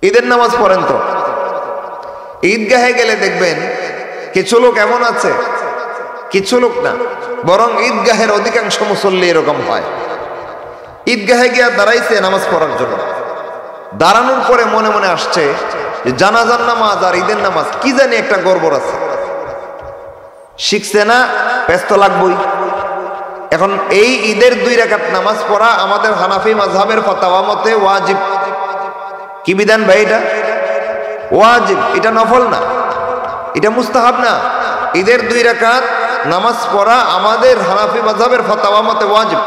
ঈদের নামাজ পড়েন তো, ঈদগাহে গেলে দেখবেন কিছু লোক এমন আছে, কিছু লোক না, বরং ঈদগাহের অধিকাংশ মুসল্লি এরকম হয়। ঈদগাহে গিয়া দাঁড়াইছে নামাজ পড়ার জন্য, দাঁড়ানোর পরে মনে মনে আসছে যে জানাজার নামাজ আর ঈদের নামাজ কি জানি একটা গড়বড় আছে, শিখছে না, ব্যস্ত লাগবই। এখন এই ঈদের 2 রাকাত নামাজ পড়া আমাদের হানাফি মাযহাবের ফতোয়া মতে ওয়াজিব। কি বিধান ভাই? এটা ওয়াজিব, এটা নফল না, এটা মুস্তাহাব না। ঈদের 2 রাকাত নামাজ পড়া আমাদের হানাফি মাযহাবের ফতোয়া মতে ওয়াজিব।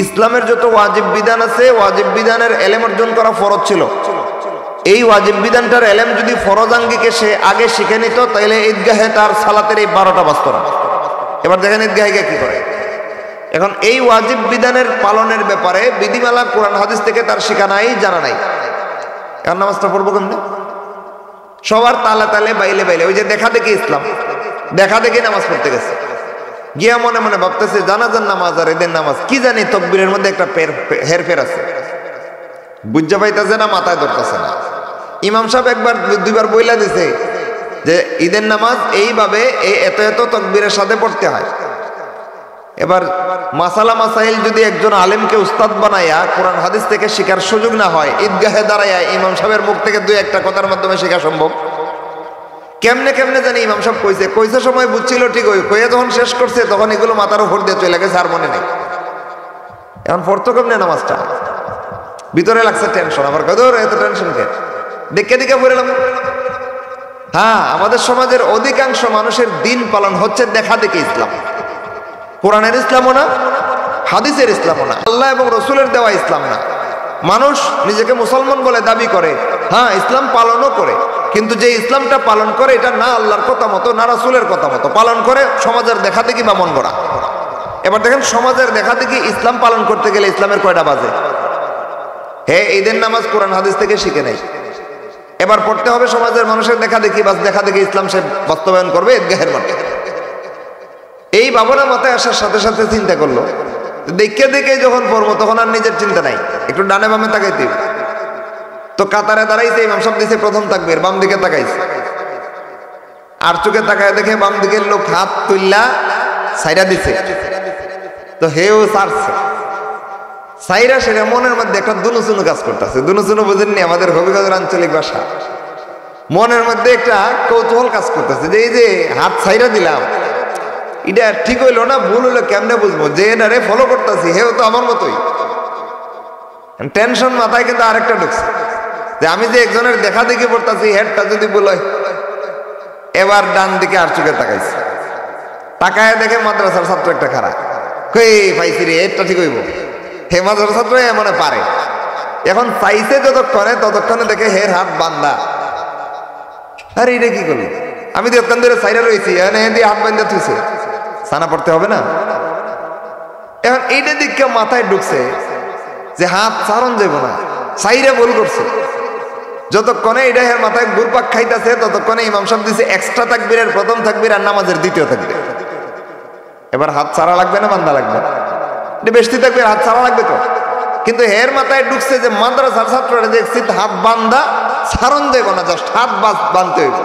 ইসলামের যত ওয়াজিব বিধান আছে, ওয়াজিব বিধানের এলেম অর্জন করা ফরজ ছিল। এই ওয়াজিব বিধানটার এলেম যদি ফরজাঙ্গিকে সে আগে শিখে নিত, তাহলে ঈদগাহে তার সালাতের এই 12টা বাজত না। এবার দেখেন ঈদগাহে গিয়ে কি করে। এখন এই ওয়াজিব বিধানের পালনের ব্যাপারে বিধিমালা কোরআন হাদিস থেকে তার শিখা নাই, জানা নাই। এখন নামাজটা পড়বো কেমনে? সবার তালে তালে বাইলে বাইলে, ওই যে দেখা দেখি ইসলাম, দেখা দেখি নামাজ পড়তে গেছে, গিয়া মনে মনে ভাবতেছে জানাজার নামাজ আর ঈদের নামাজ কি জানি তাকবীরের মধ্যে একটা হেরফের আছে, বুঝা পাইতেছে না, মাথায় ধরতেছে না। ইমাম সাহেব একবার 2বার বইলা দিছে যে ঈদের নামাজ এইভাবে এত এত তাকবীরের সাথে পড়তে হয়। এবার মাসালা মাসাইল যদি একজন আলেমকে উস্তাদ বানায়া কোরআন হাদিস থেকে শেখার সুযোগ না হয়, ঈদগাহে দাঁড়ায়া ইমাম সাহেবের মুখ থেকে 2-1টা কথার মাধ্যমে শেখা সম্ভব? কেমনে কেমনে জানি ইমাম সাহেব কইছে সময় বুঝছিল ঠিক, ওই কইয়া যখন শেষ করছে তখন এগুলো মাথার উপর দিয়ে চলে গেছে, আর মনে নেই। এখন পড়তো কেমনে নামাজটা? ভিতরে লাগছে টেনশন, আমার কদর এত টেনশন কে? দেখে দেখে পড়লাম। হ্যাঁ, আমাদের সমাজের অধিকাংশ মানুষের দিন পালন হচ্ছে দেখা দেখে ইসলাম। কোরআনের ইসলামও না, হাদিসের ইসলামও না, আল্লাহ এবং রসুলের দেওয়া ইসলাম না। মানুষ নিজেকে মুসলমান বলে দাবি করে, হ্যাঁ ইসলাম পালনও করে, কিন্তু যে ইসলামটা পালন করে এটা না আল্লাহর কথা মতো না রাসূলের কথা মতো পালন করে, সমাজের দেখা দেখি বা মন গড়া। এবার দেখেন সমাজের দেখা দেখি ইসলাম পালন করতে গেলে ইসলামের কয়টা বাজে? হে, ঈদের নামাজ কোরআন হাদিস থেকে শিখে নেই, এবার পড়তে হবে সমাজের মানুষের দেখা দেখি, বাস দেখা দেখি ইসলাম সে বাস্তবায়ন করবে ঈদগাহের মাঠে। এই ভাবনা মাথায় আসার সাথে সাথে চিন্তা করলো, দেখে দেখে যখন পড়বো তখন আর নিজের চিন্তা নাই, একটু ডানে বামে তাকাইতে। তো কাতারে দাঁড়াইছে, ইমাম সাহেব দিছে প্রথম তাকবীর, বাম দিকে তাকাইছে, আর চোখে তাকায় দেখে বাম দিকের লোক হাত তুললা সাইরা দিছে, তো হেও সারছে সাইরা, সেটা মনের মধ্যে একটা দুনুচুনু কাজ করতেছে। দুনুচুনু বুঝেননি? আমাদের হবিগঞ্জের আঞ্চলিক ভাষা। মনের মধ্যে একটা কৌতূহল কাজ করতেছে যে এই যে হাত সাইরা দিলাম, এটা ঠিক হইলো না ভুল হইলো কেমনে বুঝবো? যে এটারে ফলো করতেছি হেও তো আমার মতোই। টেনশন মাথায় কিন্তু আরেকটা ঢুকছে যে আমি যে একজনের দেখা দেখি পড়তেছি, হেডটা যদি ভুল হয়। এবার ডান দিকে আর চোখে তাকাইছে, তাকায় দেখে মাদ্রাসার ছাত্র একটা খারাপ, কই পাইছি রে, হেডটা ঠিক হইব। হে মাদ্রাসার ছাত্র মনে পারে, এখন চাইছে ততক্ষণে দেখে হের হাত বান্ধা। আরে এটা কি করলো? আমি তো ওখান ধরে সাইরা রয়েছি, দিয়ে হাত বান্ধা থুইছে, সানা পড়তে হবে না? এখন এইটা দিকে মাথায় ঢুকছে যে হাত সারণ যাব না, সাইরা ভুল করছে। যতক্ষণে এটা মাথায় ঘুরপাক খাইতেছে ততক্ষণে ইমাম সাহেব দিছে এক্সট্রা তাকবীরের প্রথম তাকবীর আর নামাজের দ্বিতীয় তাকবীর। এবার হাত ছাড়া লাগবে না বান্ধা লাগবে? এটা বেশি তাকবীর, হাত ছাড়া লাগবে তো। কিন্তু হের মাথায় ঢুকছে যে মাদ্রাসার ছাত্ররা দেখছি হাত বান্ধা সারণ দেব না, জাস্ট হাত বাঁধতে হইব।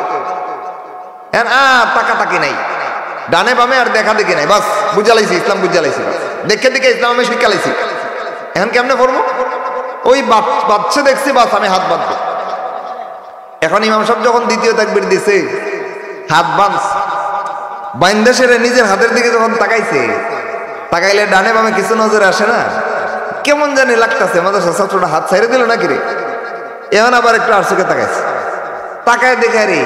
তাকাতাকি নাই, ডানে বামে আর দেখা দেখি নাই, বাস বুঝালাইছি ইসলাম, বুঝালাইছি দেখে দেখে ইসলাম আমি শিখালাইছি। এখন কেমনে পড়বো? ওই বাচ্চা দেখছি, বাস আমি হাত বাঁধবো। এখন ইমাম সাহেব যখন দ্বিতীয় তাকবীর দিছে, হাত বান্ধা সেরে নিজের হাতের দিকে যখন তাকাইছে, তাকাইলে ডানে বামে কিছু নজরে আসে না, কেমন জানি লাগতেছে মাদ্রাসার ছাত্রটা হাত ছাইড়ে দিল নাকি রে। এখন আবার একটু আর চোখে তাকাইছে, তাকায় দেখে রে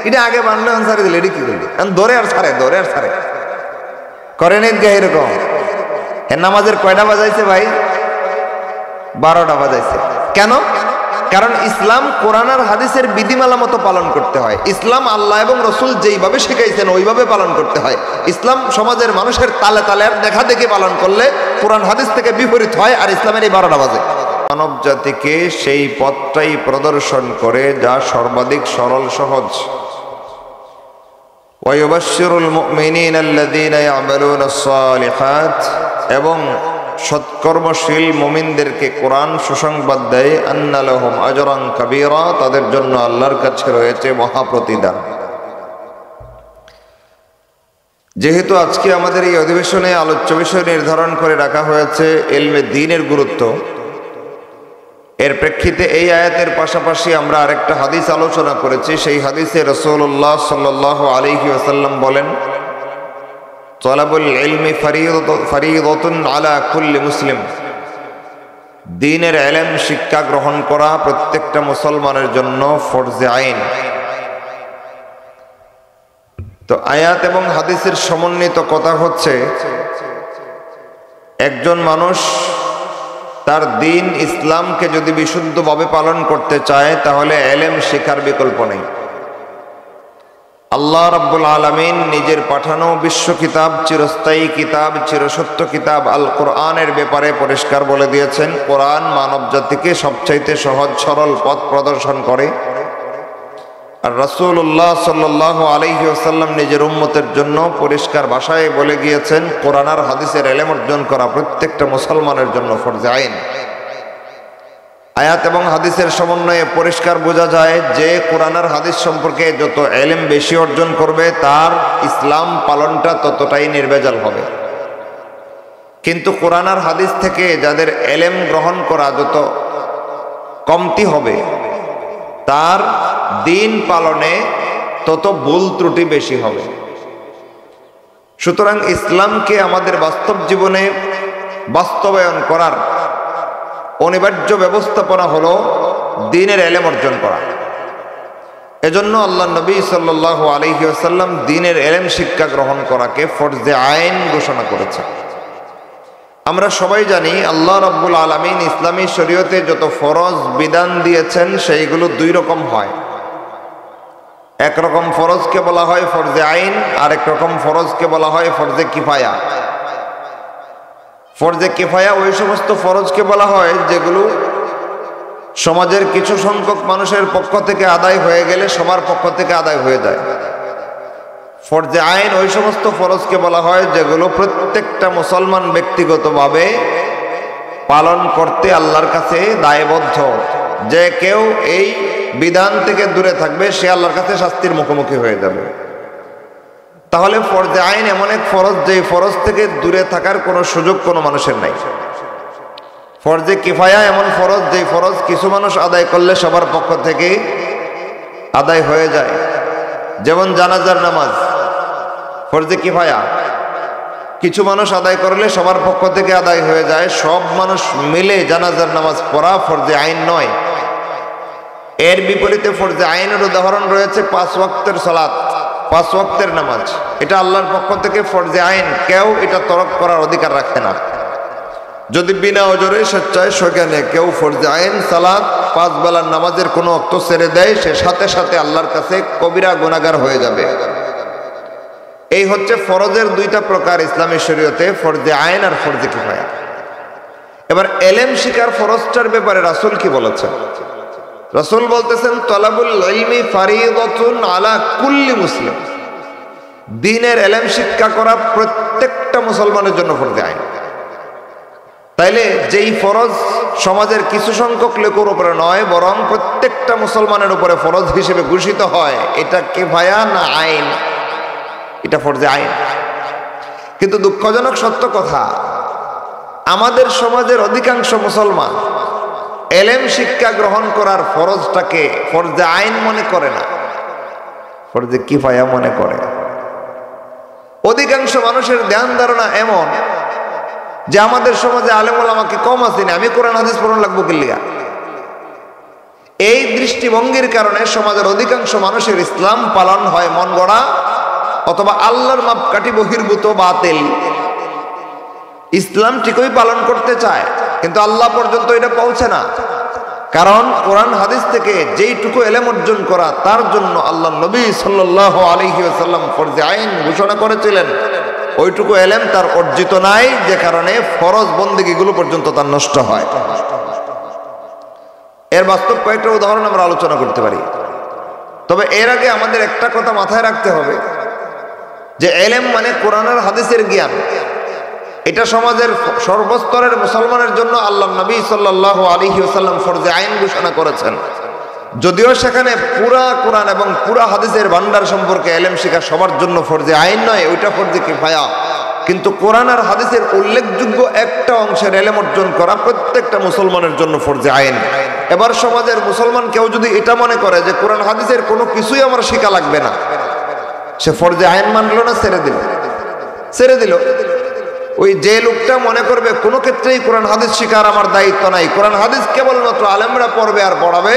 এটা আগে বানলে এখন ছাড়ে দিল, এটা কি করলি? ধরে আর ছাড়ে করেন এরকম। হ্যাঁ, নামাজের কয়টা বাজাইছে ভাই? 12টা বাজাইছে। কেন? কারণ ইসলাম কোরআন আর হাদিসের বিধিমালা মতো পালন করতে হয়। ইসলাম আল্লাহ এবং রসুল যেইভাবে শিখাইছেন ওইভাবে পালন করতে হয়। ইসলাম সমাজের মানুষের তালে তালে আর দেখা দেখে পালন করলে কোরআন হাদিস থেকে বিপরীত হয়, আর ইসলামের এই 12টা বাজে। মানব জাতিকে সেই পথটাই প্রদর্শন করে যা সর্বাধিক সরল সহজ। ওয়ায়ুবাশশিরুল মুমিনিনা আল্লাযীনা ইয়া'মালুনাস সালিহাত, এবং সৎকর্মশীল মুমিনদেরকে কোরআন সুসংবাদ দেয় আন্না লাহুম আজরান কাবীরা, তাদের জন্য আল্লাহর কাছে রয়েছে মহাপ্রতিদান। যেহেতু আজকে আমাদের এই অধিবেশনে আলোচ্য বিষয় নির্ধারণ করে রাখা হয়েছে ইলমে দ্বীনের গুরুত্ব, এর প্রেক্ষিতে এই আয়াতের পাশাপাশি আমরা আরেকটা হাদিস আলোচনা করেছি। সেই হাদিসে রাসূলুল্লাহ সাল্লাল্লাহু আলাইহি ওয়াসাল্লাম বলেন, তালাবুল ইলমি ফরিয়দাতুন আলা কুল্লি মুসলিম, দ্বীনের ইলম শিক্ষা গ্রহণ করা প্রত্যেকটা মুসলমানের জন্য ফরজে আইন। তো আয়াত এবং হাদিসের সমন্বিত কথা হচ্ছে, একজন মানুষ তার দ্বীন ইসলামকে যদি বিশুদ্ধভাবে পালন করতে চায় তাহলে ইলম শেখার বিকল্প নেই। আল্লাহ রাব্বুল আলামিন নিজের পাঠানো বিশ্ব কিতাব, চিরস্থায়ী কিতাব, চিরসত্য কিতাব আল কোরআনের ব্যাপারে পরিষ্কার বলে দিয়েছেন, কোরআন মানব জাতিকে সবচাইতে সহজ সরল পথ প্রদর্শন করে। আর রাসূলুল্লাহ সাল্লাল্লাহু আলাইহি ওয়াসাল্লাম নিজের উম্মতের জন্য পরিষ্কার ভাষায় বলে গিয়েছেন, কোরআন আর হাদিসের ইলম অর্জন করা প্রত্যেকটা মুসলমানের জন্য ফরজে আইন। আয়াত এবং হাদিসের সমন্বয়ে পরিষ্কার বোঝা যায় যে কোরআন আর হাদিস সম্পর্কে যত ইলম বেশি অর্জন করবে তার ইসলাম পালনটা ততটাই নির্ভেজাল হবে। কিন্তু কোরআন আর হাদিস থেকে যাদের ইলম গ্রহণ করা যত কমতি হবে তার দ্বীন পালনে তত ভুল ত্রুটি বেশি হবে। সুতরাং ইসলামকে আমাদের বাস্তব জীবনে বাস্তবায়ন করার অনিবার্য ব্যবস্থাপনা হলো দ্বীনের ইলম অর্জন করা। এজন্য আল্লাহ নবী সাল্লাল্লাহু আলাইহি ওয়াসাল্লাম দ্বীনের ইলম শিক্ষা গ্রহণ করাকে ফরজে আইন ঘোষণা করেছেন। আমরা সবাই জানি আল্লাহ রাব্বুল আলামিন ইসলামী শরীয়তে যত ফরজ বিধান দিয়েছেন সেইগুলো দুই রকম হয়। এক রকম ফরজকে বলা হয় ফরজে আইন, আর এক রকম ফরজকে বলা হয় ফরজে কিফায়া। ফরজে কিফায়া ওই সমস্ত ফরজকে বলা হয় যেগুলো সমাজের কিছু সংখ্যক মানুষের পক্ষ থেকে আদায় হয়ে গেলে সবার পক্ষ থেকে আদায় হয়ে যায়। ফরজে আইন ওই সমস্ত ফরজকে বলা হয় যেগুলো প্রত্যেকটা মুসলমান ব্যক্তিগতভাবে পালন করতে আল্লাহর কাছে দায়বদ্ধ। যে কেউ এই বিধান থেকে দূরে থাকবে সে আল্লাহর কাছে শাস্তির মুখোমুখি হয়ে যাবে। তাহলে ফরজে আইন এমন এক ফরজ যে ফরজ থেকে দূরে থাকার কোনো সুযোগ কোনো মানুষের নাই। ফরজে কিফায়া এমন ফরজ যে ফরজ কিছু মানুষ আদায় করলে সবার পক্ষ থেকে আদায় হয়ে যায়। যেমন জানাজার নামাজ ফরজে কিফায়া, কিছু মানুষ আদায় করলে সবার পক্ষ থেকে আদায় হয়ে যায়। সব মানুষ মিলে জানাজার নামাজ পড়া ফরজে আইন নয়। এর বিপরীতে ফরজে আইনের উদাহরণ রয়েছে 5 ওয়াক্তের সালাত, 5 ওয়াক্তের নামাজ। এটা আল্লাহর পক্ষ থেকে ফরজে আইন, কেউ এটা তরক করার অধিকার রাখে না। যদি বিনা ওজরে স্বেচ্ছায় সজ্ঞানে কেউ ফরজে আইন সালাত 5 বেলার নামাজের কোনো ওয়াক্ত ছেড়ে দেয় সে সাথে সাথে আল্লাহর কাছে কবিরা গুনাহগার হয়ে যাবে। এই হচ্ছে ফরজের দুইটা প্রকার ইসলামী শরীয়তে, ফরজে আইন আর ফরজে কিফায়া। এবার ইলম শিখার ফরজটার ব্যাপারে রাসূল কি বলেছেন? রাসূল বলতেছেন, তালাবুল ইলমি ফরিয়দাতুন আলা কুল্লি মুসলিম, দ্বীনের ইলম শিক্ষা করা প্রত্যেকটা মুসলমানের জন্য ফরজে আইন। তাইলে যেই ফরজ সমাজের কিছু সংখ্যক লোকের উপরে নয় বরং প্রত্যেকটা মুসলমানের উপরে ফরজ হিসেবে ঘোষিত হয়, এটা কিফায়া না আইন? এটা ফরজে আইন। কিন্তু দুঃখজনক সত্য কথা, আমাদের সমাজের অধিকাংশ মুসলমান ইলম শিক্ষা গ্রহণ করার ফরজটাকে ফরজে আইন মনে করে না, ফরজে কিফায়া মনে করে। অধিকাংশ মানুষের ধ্যান ধারণা এমন যে আমাদের সমাজে আলেম ওলামাকে কম আসেনি, আমি কোরআন হাদিস পড়ানো লাগবো কিল্লিয়া। এই দৃষ্টিভঙ্গির কারণে সমাজের অধিকাংশ মানুষের ইসলাম পালন হয় মন গড়া অথবা আল্লাহর মাপকাঠি বহির্ভূত বাতিল। ইসলাম ঠিকই পালন করতে চায় কিন্তু আল্লাহ পর্যন্ত এটা পৌঁছে না, কারণ কোরআন হাদিস থেকে যেইটুকু ইলম অর্জন করা তার জন্য আল্লাহ নবী সাল্লাল্লাহু আলাইহি ওয়াসাল্লাম ফরজে আইন ঘোষণা করেছিলেন, ওইটুকু ইলম তার অর্জিত নাই, যে কারণে ফরজ বন্দেগীগুলো পর্যন্ত তার নষ্ট হয়। এর বাস্তব কয়েকটা উদাহরণ আমরা আলোচনা করতে পারি। তবে এর আগে আমাদের একটা কথা মাথায় রাখতে হবে যে ইলম মানে কোরআন আর হাদিসের জ্ঞান। এটা সমাজের সর্বস্তরের মুসলমানের জন্য আল্লাহ নবী সাল্লাল্লাহু আলাইহি ওয়াসাল্লাম ফরজে আইন ঘোষণা করেছেন। যদিও সেখানে পুরা কোরআন এবং পুরা হাদিসের ভান্ডার সম্পর্কে ইলম শেখা সবার জন্য ফরজে আইন নয়, ওইটা ফরজে কিফায়া। কিন্তু কোরআন আর হাদিসের উল্লেখযোগ্য একটা অংশের ইলম অর্জন করা প্রত্যেকটা মুসলমানের জন্য ফরজে আইন। এবার সমাজের মুসলমান কেউ যদি এটা মনে করে যে কোরআন হাদিসের কোনো কিছুই আমার শেখা লাগবে না, সে ফরজে আইন মানলো না, ছেড়ে দিল। ওই যে লোকটা মনে করবে কোনো ক্ষেত্রেই কোরআন হাদিস শেখার আমার দায়িত্ব নাই, কোরআন হাদিস কেবলমাত্র আলেমরা পড়বে আর পড়াবে,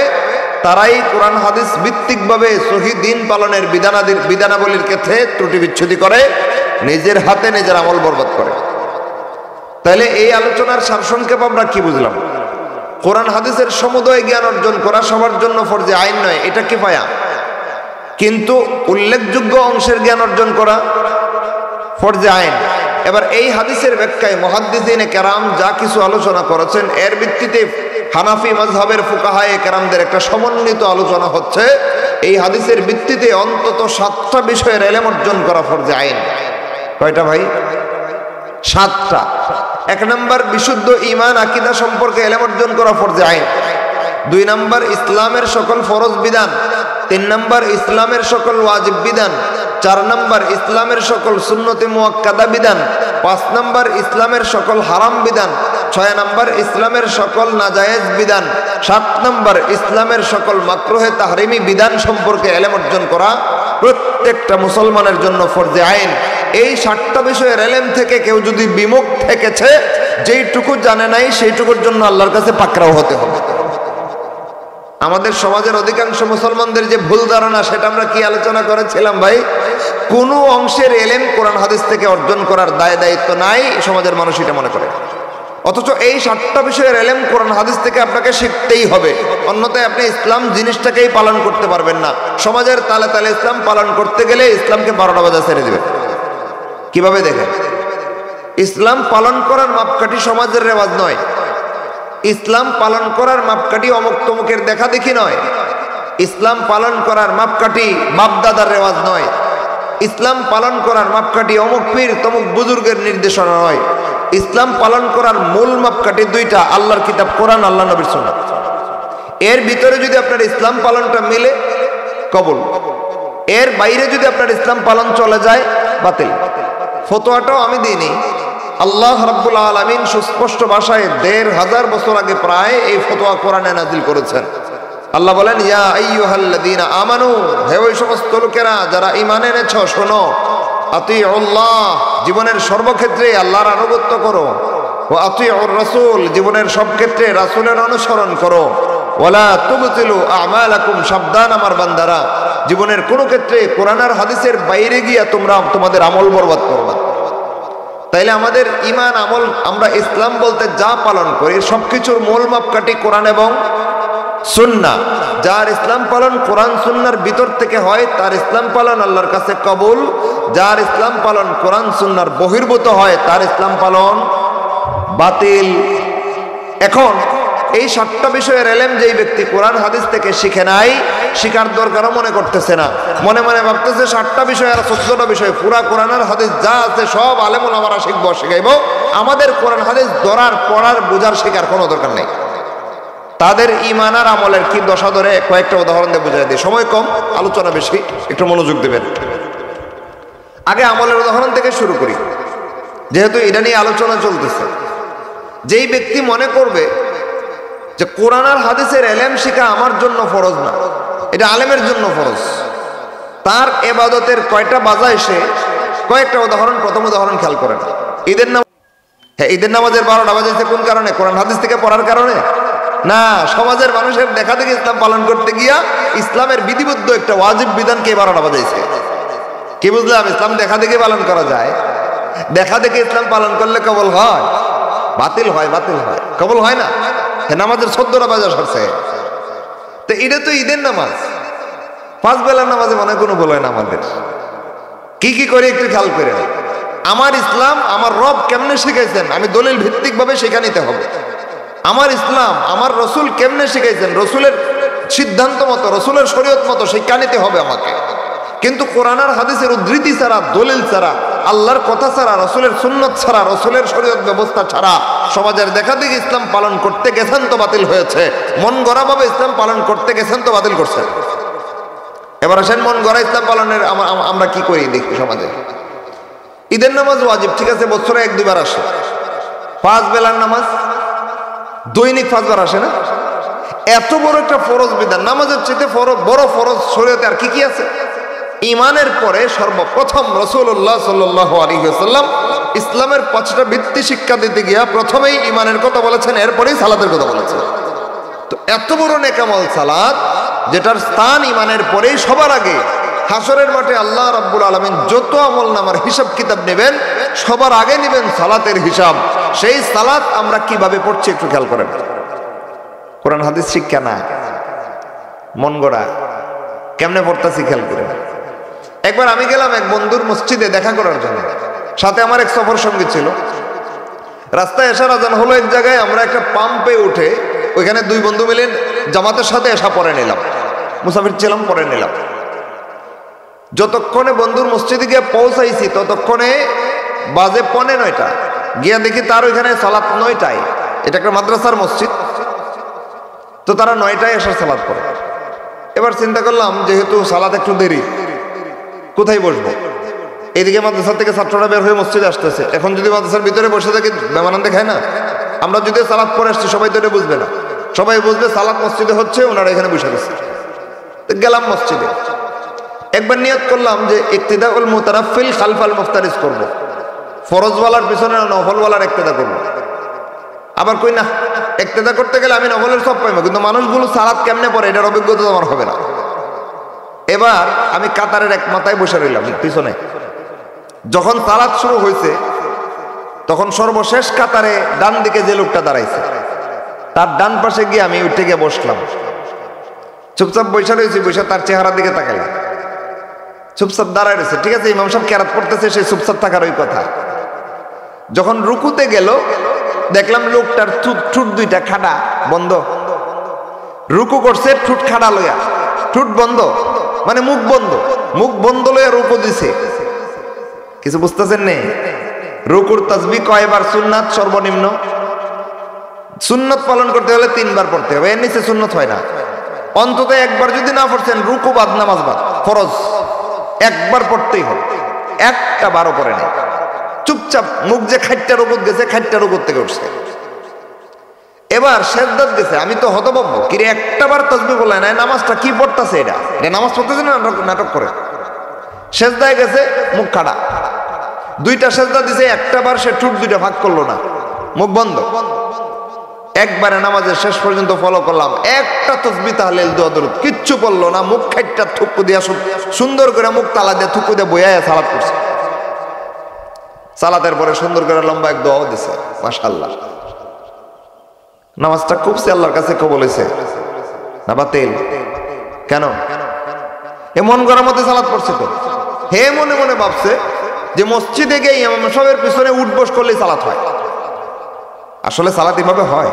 তারাই কোরআন হাদিস ভিত্তিকভাবে সহি দিন পালনের বিধানাবলীর ক্ষেত্রে ত্রুটি বিচ্ছুতি করে, নিজের হাতে নিজের আমল বরবাদ করে। তাহলে এই আলোচনার সারসংক্ষেপ আমরা কি বুঝলাম? কোরআন হাদিসের সমুদয় জ্ঞান অর্জন করা সবার জন্য ফরজে আইন নয়, এটা কিফায়া। কিন্তু উল্লেখযোগ্য অংশের জ্ঞান অর্জন করা ফরজে আইন। এবার এই হাদিসের ব্যাখ্যায় মুহাদ্দিসিনে কেরাম যা কিছু আলোচনা করেছেন, এর ভিত্তিতে হানাফি মাযহাবের ফুকাহায়ে কেরামদের একটা সমন্বিত আলোচনা হচ্ছে এই হাদিসের ভিত্তিতে অন্তত 7টা বিষয়ের ইলম অর্জন করা ফরজে আইন। কয়টা ভাই? 7টা। 1 নম্বর বিশুদ্ধ ঈমান আকীদা সম্পর্কে ইলম অর্জন করা ফরজে আইন। 2 নম্বর ইসলামের সকল ফরজ বিধান। 3 নম্বর ইসলামের সকল ওয়াজিব বিধান। 4 নম্বর ইসলামের সকল সুন্নতে মুআক্কাদা বিধান। 5 নম্বর ইসলামের সকল হারাম বিধান। 6 নম্বর ইসলামের সকল নাজায়েজ বিধান। 7 নম্বর ইসলামের সকল মাকরুহে তাহরিমি বিধান সম্পর্কে ইলম অর্জন করা প্রত্যেকটা মুসলমানের জন্য ফরজে আইন। এই 7টা বিষয়ের ইলম থেকে কেউ যদি বিমুখ থেকেছে, যেইটুকু জানে নাই সেইটুকুর জন্য আল্লাহর কাছে পাকড়াও হতে হবে। আমাদের সমাজের অধিকাংশ মুসলমানদের যে ভুল ধারণা, সেটা আমরা কি আলোচনা করেছিলাম ভাই? কোনো অংশের ইলম কোরআন হাদিস থেকে অর্জন করার দায়িত্ব নাই, সমাজের মানুষ এটা মনে করে। অথচ এই 7টা বিষয়ের ইলম কোরআন হাদিস থেকে আপনাকে শিখতেই হবে, অন্যথায় আপনি ইসলাম জিনিসটাকেই পালন করতে পারবেন না। সমাজের তালে তালে ইসলাম পালন করতে গেলে ইসলামকে 12টা বাজা ছেড়ে দেবে। কিভাবে দেখেন? ইসলাম পালন করার মাপকাঠি সমাজের রেওয়াজ নয়, ইসলাম পালন করার মাপকাঠি অমুক তমুকের দেখা দেখি নয়, ইসলাম পালন করার মাপকাঠি বাপদাদার রেওয়াজ নয়, ইসলাম পালন করার মাপকাঠি অমুক পীর তমুক বুজুর্গের নির্দেশনা নয়। ইসলাম পালন করার মূল মাপকাঠি 2টা, আল্লাহর কিতাব কোরআন, আল্লাহ নবীর সুন্নাত। এর ভিতরে যদি আপনার ইসলাম পালনটা মিলে, কবুল। এর বাইরে যদি আপনার ইসলাম পালন চলে যায়, বাতিল। ফতোয়াটাও আমি দিইনি, আল্লাহ রাব্বুল আলামিন সুস্পষ্ট ভাষায় 1500 বছর আগে প্রায় এই ফতোয়া কোরআনে নাজিল করেছেন। আল্লাহ বলেন, ইয়া আইয়ুহাল্লাযীনা আমানু, হে ওই সমস্ত লোকেরা যারা ঈমান এনেছো, শোনো, আতিউল্লাহ, জীবনের সর্বক্ষেত্রে আল্লাহর আনুগত্য করো, ওয়া আতিউর রাসূল, জীবনের সব ক্ষেত্রে রাসূলের অনুসরণ করো, ওয়ালা তুবতিলু আমালাকুম, সাবধান আমার বান্দারা, জীবনের কোনো ক্ষেত্রে কোরআন আর হাদিসের বাইরে গিয়া তোমরা তোমাদের আমল বরবাদ করো না। তাইলে আমাদের ঈমান আমল, আমরা ইসলাম বলতে যা পালন করি সবকিছুর মূল মাপকাঠি কোরআন এবং সুন্নাহ। যার ইসলাম পালন কোরআন সুন্নাহর ভিতর থেকে হয়, তার ইসলাম পালন আল্লাহর কাছে কবুল। যার ইসলাম পালন কোরআন সুন্নাহর বহির্ভূত হয়, তার ইসলাম পালন বাতিল। এখন এই 7টা বিষয়ের ইলম যেই ব্যক্তি কোরআন হাদিস থেকে শিখে নাই, শিখার দরকারও মনে করতেছে না, মনে মনে ভাবতেছে 7টা বিষয় আর 14টা বিষয়, পুরা কোরআন আর হাদিস যা আছে সব আলেম ওলামারা শিখবো, শিখাইব, আমাদের কোরআন হাদিস ধরার, পড়ার, বোঝার, শেখার কোনো দরকার নেই। তাদের ঈমান আর আমলের কি দশা ধরে কয়েকটা উদাহরণ দিয়ে বুঝাই দিই, সময় কম, আলোচনা বেশি, একটু মনোযোগ দেবেন। আগে আমলের উদাহরণ থেকে শুরু করি, যেহেতু এটা নিয়ে আলোচনা চলতেছে। যেই ব্যক্তি মনে করবে যে কোরআন আর হাদিসের ইলম শিখা আমার জন্য ফরজ না, এটা আলেমের জন্য ফরজ, তার ইবাদতের কয়টা বাজা এসে কয়েকটা উদাহরণ। প্রথম উদাহরণ খেয়াল করেন, ঈদের নামাজ। হ্যাঁ, ঈদের নামাজের 12টা বাজাইছে কোন কারণে? কোরআন হাদিস থেকে পড়ার কারণে না, সমাজের মানুষের দেখা দেখে ইসলাম পালন করতে গিয়া ইসলামের বিধিবদ্ধ একটা ওয়াজিব বিধানকে 12টা বাজাইছে। কি বুঝলাম? ইসলাম দেখা দেখে পালন করা যায়, দেখা দেখে ইসলাম পালন করলে কবল হয়? বাতিল হয়, বাতিল হয়, কবল হয় না। নামাজের 14টা বাজা সরছে, তো এটা তো ঈদের নামাজ, 5 বেলার নামাজে মনে কোনো বলে না। আমাদের কি কি করে একটু খেয়াল করে, আমার ইসলাম আমার রব কেমনে শিখাইছেন আমি দলিল ভিত্তিক ভাবে শিখা নিতে হবে। আমার ইসলাম আমার রসুল কেমনে শিখাইছেন, রসুলের সিদ্ধান্ত মতো, রসুলের শরীয়ত মতো শিক্ষা নিতে হবে আমাকে। কিন্তু কোরআন আর হাদিসের উদ্ধৃতি ছাড়া, দলিল ছাড়া আল্লাহর কথা ছাড়া, রসুলের সুন্নত ছাড়া, রসুলের শরীয়ত ব্যবস্থা ছাড়া সমাজের দেখা দেখি ইসলাম পালন করতে গেছেন তো বাতিল হয়েছে, মন গড়া ভাবে ইসলাম পালন করতে গেছেন তো বাতিল করছেন। এবার আসেন মন গড়া ইসলাম পালনের আমরা কি করি দেখি সমাজে। ঈদের নামাজ ওয়াজিব, ঠিক আছে, বছরে 1-2 বার আসে। 5 বেলার নামাজ দৈনিক 5 বার আসে না? এত বড় একটা ফরজ বিধান, নামাজের চেয়ে বড় ফরজ শরীয়তে আর কি কি আছে? ইমানের পরে সর্বপ্রথম রাসূলুল্লাহ সাল্লাল্লাহু আলাইহি ওয়াসাল্লাম ইসলামের 5টা ভিত্তি শিক্ষা দিতে গিয়া প্রথমেই ইমানের কথা বলেছেন, এরপরেই সালাতের কথা বলেছেন। তো এত বড় নেকামল সালাত, যেটার স্থান ইমানের পরেই সবার আগে। হাসরের মাঠে আল্লাহ রাব্বুল আলামিন যত আমল নামার হিসাব কিতাব নেবেন, সবার আগে নেবেন সালাতের হিসাব। সেই সালাত আমরা কিভাবে পড়ছি একটু খেয়াল করেন। কোরআন হাদিস শিক্ষা না, মন গড়া কেমনে পড়তাছি খেয়াল করেন। একবার আমি গেলাম এক বন্ধুর মসজিদে দেখা করার জন্য, সাথে আমার এক সফর সঙ্গী ছিল। রাস্তায় এশার আজান হলো এক জায়গায়, আমরা একটা পাম্পে উঠে ওইখানে 2 বন্ধু মিলে জামাতের সাথে এশা পড়ে নিলাম, মুসাফির ছিলাম, পড়ে নিলাম। যতক্ষণে বন্ধুর মসজিদে গিয়ে পৌঁছাইছি ততক্ষণে বাজে 9:15 গিয়া দেখি তার ওইখানে সালাত 9টায়। এটা একটা মাদ্রাসার মসজিদ, তো তারা 9টায় এশার সালাত পড়ে। এবার চিন্তা করলাম যেহেতু সালাত একটু দেরি, কোথায় বসবো? এইদিকে মাদ্রাসা থেকে ছাত্ররা বের হয়ে মসজিদে আসতেছে। এখন যদি মাদ্রাসার ভিতরে বসে থাকি বেমানান দেখায় না? আমরা যদি সালাত পড়ে আসছি সবাই তো এটা বুঝবে না, সবাই বুঝবে সালাত মসজিদে হচ্ছে, ওনারা এখানে বসে গেছে। গেলাম মসজিদে, একবার নিয়ত করলাম যে ইক্তিদাউল মুতারাফিল খালফাল মুফতারিজ করব, ফরজওয়ালার পিছনে নফলওয়ালার ইক্তিদা করব। আবার কই না, ইক্তিদা করতে গেলে আমি নফলের সব পাইবো, কিন্তু মানুষগুলো সালাত কেমনে পড়ে এটার অভিজ্ঞতা আমার হবে না। এবার আমি কাতারের এক মাথায় বসে রইলাম পিছনে। যখন সালাত শুরু হয়েছে তখন সর্বশেষ কাতারে ডান দিকে যে লোকটা দাঁড়াইছে তার ডান পাশে গিয়ে আমি উঠে গিয়ে বসলাম। চুপচাপ বসে রয়েছি, বসে তার চেহারার দিকে তাকাইলাম। চুপচাপ দাঁড়ায় রয়েছে, ঠিক আছে, ইমাম সাহেব কেরাত পড়তেছে, সেই চুপচাপ থাকার ওই কথা। যখন রুকুতে গেল দেখলাম লোকটার ঠুট 2টা খাড়া বন্ধ। রুকু করছে ঠুট খাড়া লইয়া, ঠুট বন্ধ মানে মুখ বন্ধ, মুখ বন্ধ লইয়া রুকু দিছে। কিছু বুঝতেছেন নেই? রুকুর তাসবিহ কয়বার সুন্নাত? সর্বনিম্ন সুন্নাত পালন করতে হলে 3 বার পড়তে হবে, এর নিচে সুন্নাত হয় না। অন্তত একবার যদি না পড়ছেন, রুকু বাদ নামাজ বাদ, ফরজ একবার পড়তেই হবে। একটা বারও পড়ে নাই, চুপচাপ মুখ যে খাইটটা রুকুত গেছে, খাইটটা রুকুত থেকে উঠছে। এবার সেজদাত গেছে, আমি তো হতভম্ব, কিরে একটা বার তাসবিহ বলে নাই, নামাজটা কি পড়তেছে? এটা নামাজ পড়তেছে না নাটক করে? সেজদায় গেছে, মুখ খাড়া, 2টা সেজদা দিছে, একটা বার সে ঠুট 2টা ভাগ করলো না, মুখ বন্ধ। একবারে নামাজের শেষ পর্যন্ত ফলো করলাম, একটা তাসবিহ তাহলিল দোয়া দরুদ কিচ্ছু পড়লো না, মুখ খাইটটা থুকু দিয়া সুন্দর করে মুখ তালা দিয়ে থুকু দিয়ে বইয়া সালাত করছে। সালাতের পরে সুন্দর করে লম্বা এক দোয়াও দিছে, মাশাআল্লাহ। নামাজটা খুবছে আল্লাহর কাছে কবুল হয়েছে না বাতিল? কেন? এমন করার মধ্যে সালাত পড়ছে তো। হে মনে মনে ভাবছে যে মসজিদে গিয়ে ইমাম সাহেবের পিছনে উঠবস করলেই সালাত হয়। আসলে সালাত এভাবে হয়?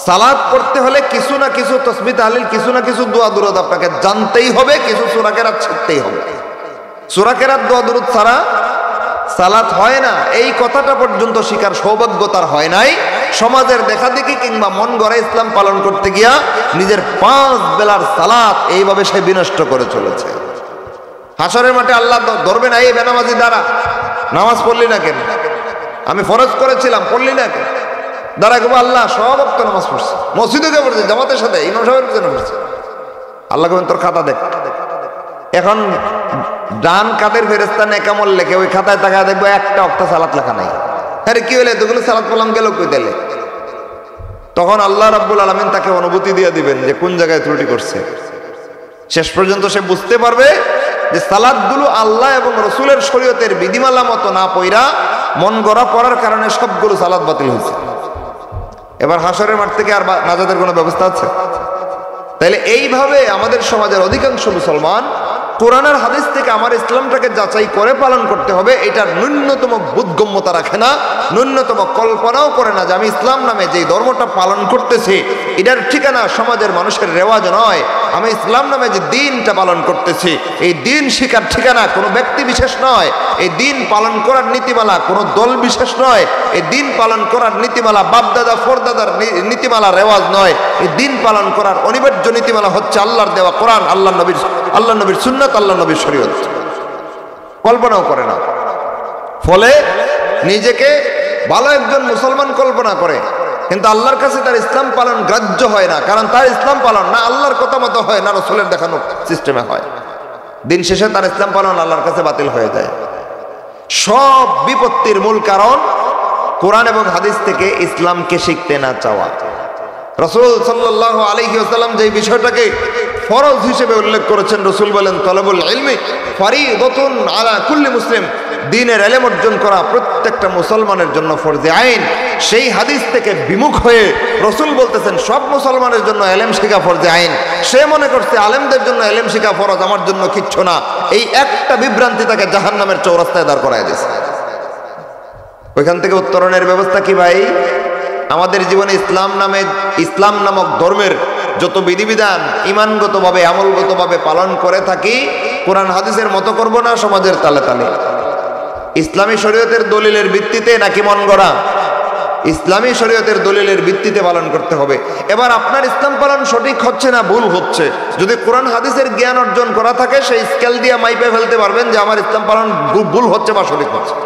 সালাত পড়তে হলে কিছু না কিছু তাসবিহ তাহলিল, কিছু না কিছু দোয়া দরুদ আপনাকে জানতেই হবে, কিছু সূরা কেরাত শিখতেই হবে। সূরা কেরাত দোয়া দরুদ ছাড়া সালাত হয় না, এই কথাটা পর্যন্ত শিকার সৌভাগ্য তার হয় নাই। সমাজের দেখা দেখি কিংবা মন গড়া ইসলাম পালন করতে গিয়া নিজের 5 বেলার সালাত এইভাবে সে বিনষ্ট করে চলেছে। হাসরের মাঠে আল্লাহ ধরবে না, এই বেনামাজি দ্বারা নামাজ পড়লি না কেন? আমি ফরজ করেছিলাম, পড়লি না কেন? দাঁড়া কেবল আল্লাহ সব ওয়াক্ত নামাজ পড়ছে, মসজিদে গিয়ে পড়ছে, জামাতের সাথে, ইমাম সাহেবের পিছনে পড়ছে। আল্লাহ কেমন তোর খাতা দেখ। এখন ডান কাদের ফেরেশতা নেকামল লেখে, ওই খাতায় তাকায় দেখবো একটা ওয়াক্ত সালাত লেখা নাই। আরে কি হলে এতগুলো সালাত পড়লাম, গেল কই দিলে? তখন আল্লাহ রাব্বুল আলামিন তাকে অনুভূতি দিয়ে দিবেন যে কোন জায়গায় ত্রুটি করছে। শেষ পর্যন্ত সে বুঝতে পারবে যে সালাতগুলো আল্লাহ এবং রসুলের শরীয়তের বিধিমালা মতো না পইরা মন গড়া পড়ার কারণে সবগুলো সালাত বাতিল হয়েছে। এবার হাসরের মাঠ থেকে আর নাজাতের কোনো ব্যবস্থা আছে? তাইলে এইভাবে আমাদের সমাজের অধিকাংশ মুসলমান কোরআনের হাদিস থেকে আমার ইসলামটাকে যাচাই করে পালন করতে হবে, এটার ন্যূনতম বোধগম্যতা রাখে না, ন্যূনতম কল্পনাও করে না যে আমি ইসলাম নামে যে ধর্মটা পালন করতেছি এটার ঠিকানা সমাজের মানুষের রেওয়াজ নয়, আমি ইসলাম নামে যে দিনটা পালন করতেছি, এই দিন শিকার ঠিকানা কোনো ব্যক্তি বিশেষ নয়, এই দিন পালন করার নীতিমালা কোনো দল বিশেষ নয়, এই দিন পালন করার নীতিমালা বাপদাদা ফোরদাদার নীতিমালা রেওয়াজ নয়, এই দিন পালন করার অনিবার্য নীতিমালা হচ্ছে আল্লাহর দেওয়া কোরআন, আল্লাহ নবীর সুন্নাত, আল্লাহ নবীর শরীয়ত। কল্পনাও করে না। ফলে নিজেকে ভালো একজন মুসলমান কল্পনা করে, কিন্তু আল্লাহর কাছে তার ইসলাম পালন গ্রাহ্য হয় না, কারণ তার ইসলাম পালন না আল্লাহর কথা মতো হয়, না রাসূলের দেখানো সিস্টেমে হয়। দিন শেষে তার ইসলাম পালন আল্লাহর কাছে বাতিল হয়ে যায়। সব বিপত্তির মূল কারণ কোরআন এবং হাদিস থেকে ইসলামকে শিখতে না চাওয়া। রাসূল সাল্লাল্লাহু আলাইহি ওয়াসাল্লাম যে বিষয়টাকে ফরজ হিসেবে উল্লেখ করেছেন, রাসূল বলেন তলবুল ইলমি ফরিদাতুন আলা কুল্লি মুসলিম, দ্বীনের ইলম অর্জন করা প্রত্যেকটা মুসলমানের জন্য ফরজে আইন। সেই হাদিস থেকে বিমুখ হয়ে রাসূল বলতেছেন সব মুসলমানের জন্য ইলম শেখা ফরজে আইন। সে মনে করছে আলেমদের জন্য ইলম শেখা ফরজ, আমার জন্য কিচ্ছু না। এই একটা বিভ্রান্তি তাকে জাহান্নামের চৌরাস্তায় দাঁড় করায় দিয়েছে। ওইখান থেকে উত্তরণের ব্যবস্থা কি ভাই? আমাদের জীবনে ইসলাম নামক ধর্মের যত বিধিবিধান ইমানগতভাবে আমলগতভাবে পালন করে থাকি, কোরআন হাদিসের মতো করব না সমাজের তালে তালে। ইসলামী শরীয়তের দলিলের ভিত্তিতে নাকি মন গড়া? ইসলামী শরীয়তের দলিলের ভিত্তিতে পালন করতে হবে। এবার আপনার ইসলাম পালন সঠিক হচ্ছে না ভুল হচ্ছে, যদি কোরআন হাদিসের জ্ঞান অর্জন করা থাকে সেই স্কেল দিয়ে মাইপে ফেলতে পারবেন যে আমার ইসলাম পালন ভুল হচ্ছে বা সঠিক হচ্ছে।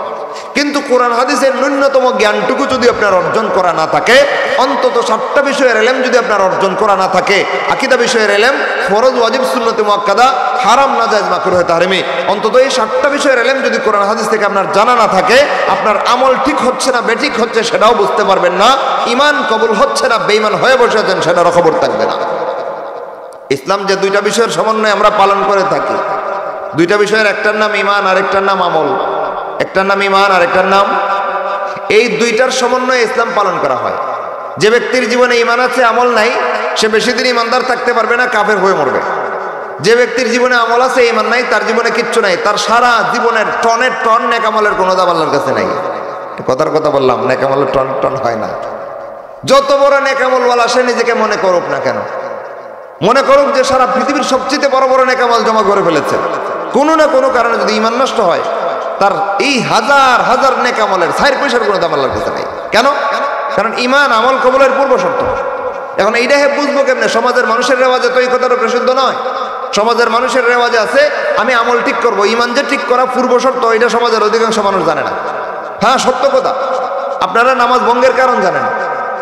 কিন্তু কোরআন হাদিসের ন্যূনতম জ্ঞানটুকু যদি আপনার অর্জন করা না থাকে, অন্তত 7টা বিষয়ের ইলম যদি আপনার অর্জন করা না থাকে, আকীদা বিষয়ের ইলম, ফরজ ওয়াজিব সুন্নতে মুআক্কাদা, হারাম নাজায়েজ মাকরুহ তাহরিমি, অন্তত এই 7টা বিষয়ের ইলম যদি কোরআন হাদিস থেকে আপনার জানা না থাকে, আপনার আমল ঠিক হচ্ছে না বেঠিক হচ্ছে সেটাও বুঝতে পারবেন না, ঈমান কবুল হচ্ছে না বেঈমান হয়ে বসে আছেন সেটারও খবর থাকবে না। ইসলাম যে 2টা বিষয়ের সমন্বয়ে আমরা পালন করে থাকি, 2টা বিষয়ের একটার নাম ঈমান আর একটার নাম আমল, একটার নাম ঈমান আর একটার নাম, এই 2টার সমন্বয়ে ইসলাম পালন করা হয়। যে ব্যক্তির জীবনে ঈমান আছে আমল নাই, সে বেশি দিন ঈমানদার থাকতে পারবে না, কাফের হয়ে মরবে। যে ব্যক্তির জীবনে আমল আছে ঈমান নাই, তার জীবনে কিচ্ছু নাই, তার সারা জীবনের টনের টন নেক আমলের কোনো দাম আল্লাহর কাছে নাই। কথার কথা বললাম, নেক আমলের টন টন হয় না। যত বড় নেক আমলওয়ালা সে নিজেকে মনে করুক না কেন, মনে করুক যে সারা পৃথিবীর সবচেয়ে বড় বড় নেক আমল জমা করে ফেলেছে, কোনো না কোনো কারণে যদি ঈমান নষ্ট হয়, তার এই হাজার হাজার নেক আমলের 4 পয়সার কোনো দাম আল্লাহর কাছে নাই। কেন? কারণ ঈমান আমল কবুলের পূর্ব শর্ত। এখন এইটা বুঝবো কেমনে? সমাজের মানুষের রেওয়াজে তো এই কথাটা প্রসিদ্ধ নয়। সমাজের মানুষের রেওয়াজে আছে আমি আমল ঠিক করব, ঈমান যে ঠিক করা পূর্ব শর্ত, এটা সমাজের অধিকাংশ মানুষ জানে না। হ্যাঁ, সত্য কথা। আপনারা নামাজ ভঙ্গের কারণ জানেন,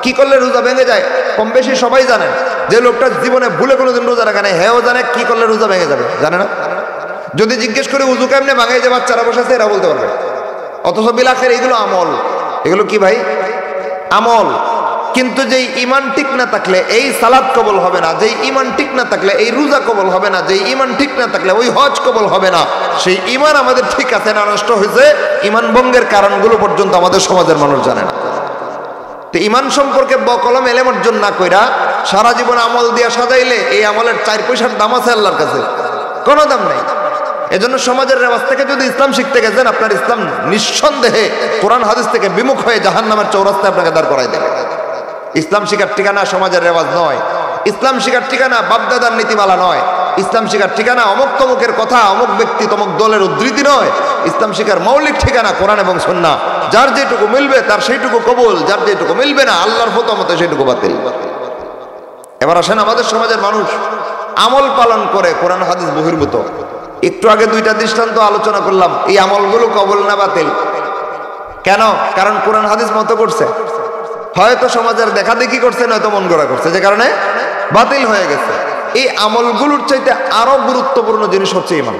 কি করলে রোজা ভেঙে যায় কম বেশি সবাই জানেন। যে লোকটা জীবনে ভুলে কোনোদিন রোজা রাখে না, হেও জানে কি করলে রোজা ভেঙে যাবে, জানে না? যদি জিজ্ঞেস করে উজু কেমনে ভাঙে, যে বাচ্চারা বসে আছে এরা বলতে পারবে। অথচ বিলাখের এইগুলো আমল, এগুলো কি ভাই? আমল। কিন্তু যেই ঈমান ঠিক না থাকলে এই সালাত কবুল হবে না, যেই ঈমান ঠিক না থাকলে এই রোজা কবুল হবে না, যেই ঈমান ঠিক না থাকলে ওই হজ কবুল হবে না। সেই ঈমান আমাদের ঠিক আছে না নষ্ট হয়েছে, ঈমান ভঙ্গের কারণগুলো পর্যন্ত আমাদের সমাজের মানুষ জানে না। তো ঈমান সম্পর্কে বকলম ইলম অর্জন না কইরা সারা জীবন আমল দিয়া সাজাইলে এই আমলের 4 পয়সার দাম আছে আল্লাহর কাছে? কোনো দাম নাই। এজন্য সমাজের রেওয়াজ থেকে যদি ইসলাম শিখতে গেছেন, আপনার ইসলাম নিঃসন্দেহে কোরআন হাদিস থেকে বিমুখ হয়ে জাহান্নামের চৌরাস্তায় আপনাকে দাঁড় করাই দেবে। ইসলাম শিখার ঠিকানা সমাজের রেওয়াজ নয়, ইসলাম শিখার ঠিকানা বাপদাদার নীতিমালা নয়, ইসলাম শিখার ঠিকানা অমুক তমুকের কথা, অমুক ব্যক্তি তমুক দলের উদ্ধৃতি নয়। ইসলাম শিখার মৌলিক ঠিকানা কোরআন এবং সুন্নাহ। যার যেটুকু মিলবে তার সেইটুকু কবুল, যার যেটুকু মিলবে না আল্লাহর ফতোয়া মতে সেইটুকু বাতিল। এবার আসেন, আমাদের সমাজের মানুষ আমল পালন করে কোরআন হাদিস বহির্ভূত। একটু আগে 2টা দৃষ্টান্ত আলোচনা করলাম, এই আমলগুলো কবুল না বাতিল? কেন? কারণ কোরআন হাদিস মতো করছে, হয়তো সমাজের দেখা দেখি করছে, নয়তো মন গড়া করছে, যে কারণে বাতিল হয়ে গেছে। এই আমলগুলোর চাইতে আরো গুরুত্বপূর্ণ জিনিস হচ্ছে ঈমান।